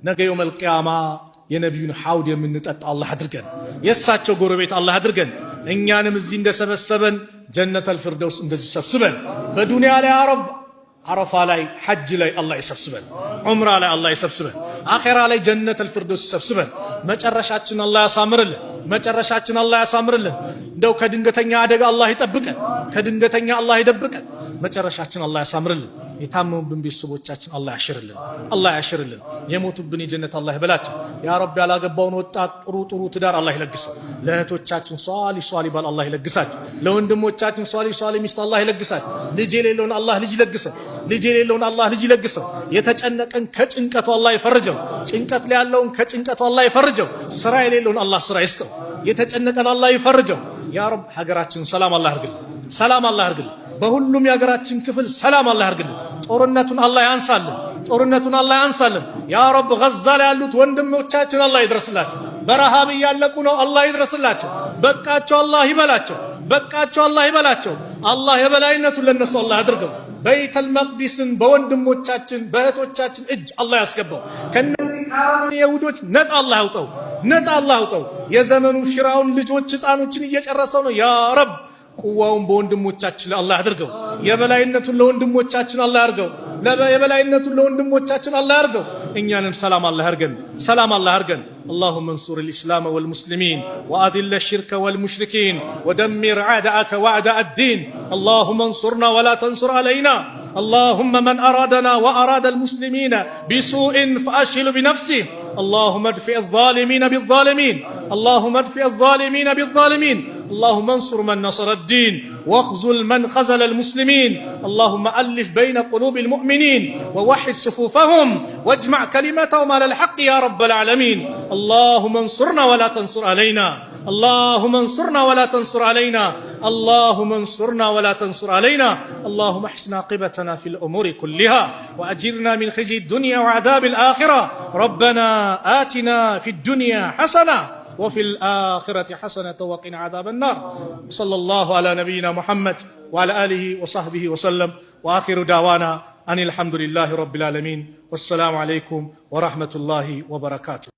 ነገ የውመል ቂያማ የነቢዩን ሐውድ የምንጠጣ አላህ አድርገን፣ የእሳቸው ጎረቤት አላህ አድርገን። እኛንም እዚህ እንደሰበሰበን ጀነተል ፊርደውስ እንደዚህ ሰብስበን፣ በዱንያ ላይ አረብ አረፋ ላይ ሐጅ ላይ አላህ ይሰብስበን፣ ዑምራ ላይ አላህ ይሰብስበን፣ አኺራ ላይ ጀነተል ፊርደውስ ይሰብስበን። መጨረሻችን አላህ ያሳምርልን፣ መጨረሻችን አላህ ያሳምርልን። እንደው ከድንገተኛ አደጋ አላህ ይጠብቀን፣ ከድንገተኛ አላህ ይደብቀን። መጨረሻችን አላህ ያሳምርልን። የታመሙብን ቤተሰቦቻችን አላህ ያሽርልን፣ አላህ ያሽርልን። የሞቱብን የጀነት አላህ ይበላቸው። ያ ረብ ያላገባውን ወጣት ጥሩ ጥሩ ትዳር አላህ ይለግሰው። ለእህቶቻችን ሷሊህ ሷሊህ ባል አላህ ይለግሳቸው። ለወንድሞቻችን ሷሊህ ሷሊህ ሚስት አላህ ይለግሳቸው። ልጅ የሌለውን አላህ ልጅ ይለግሰው። ልጅ የሌለውን አላህ ልጅ ይለግሰው። የተጨነቀን ከጭንቀቱ አላህ ይፈርጀው። ጭንቀት ላይ ያለውን ከጭንቀቱ አላህ ይፈርጀው። ስራ የሌለውን አላህ ስራ ይስጠው። የተጨነቀን አላህ ይፈርጀው። ያ ረብ ሀገራችን ሰላም አላህ ያርግልን፣ ሰላም አላህ ያርግልን። በሁሉም የሀገራችን ክፍል ሰላም አላህ ያርግልን። ጦርነቱን አላህ ያንሳልን፣ ጦርነቱን አላህ ያንሳልን። ያ ረብ ገዛ ላይ ያሉት ወንድሞቻችን አላህ ይድረስላቸው። በረሃብ እያለቁ ነው፣ አላህ ይድረስላቸው። በቃቸው አላህ ይበላቸው፣ በቃቸው አላህ ይበላቸው። አላህ የበላይነቱን ለነሱ አላህ ያድርገው። በይተል መቅዲስን በወንድሞቻችን በእህቶቻችን እጅ አላህ ያስገባው። ከነዚህ የይሁዶች ነፃ አላህ ያውጣው፣ ነፃ አላህ ያውጣው። የዘመኑ ፊራውን ልጆች ህፃኖችን እየጨረሰው ነው። ያ ረብ ቁዋውን በወንድሞቻችን አላህ ያድርገው። የበላይነቱን ለወንድሞቻችን አላህ ያርገው። የበላይነቱን ለወንድሞቻችን አላህ ያርገው። እኛንም ሰላም አላህ ያርገን፣ ሰላም አላህ ያርገን። اللهم انصر الإسلام والمسلمين وأذل الشرك والمشركين ودمر أعداءك وأعداء الدين. اللهم انصرنا ولا تنصر علينا. اللهم من أرادنا وأراد المسلمين بسوء فأشغل بنفسه. اللهم ادفع الظالمين بالظالمين. اللهم ادفع الظالمين بالظالمين. اللهم انصر من نصر الدين واخذل من خذل المسلمين. اللهم ألف بين قلوب المؤمنين ووحد صفوفهم واجمع كلمتهم على الحق يا رب العالمين. اللهم انصرنا ولا تنصر علينا. اللهم انصرنا ولا تنصر علينا. اللهم انصرنا ولا تنصر علينا. اللهم احسن عاقبتنا في الأمور كلها وأجرنا من خزي الدنيا وعذاب الآخرة. ربنا آتنا في الدنيا حسنة وفي الآخرة حسنة وقنا عذاب النار. صلى الله على نبينا محمد وعلى آله وصحبه وسلم. وآخر دعوانا أن الحمد لله رب العالمين. والسلام عليكم ورحمة الله وبركاته.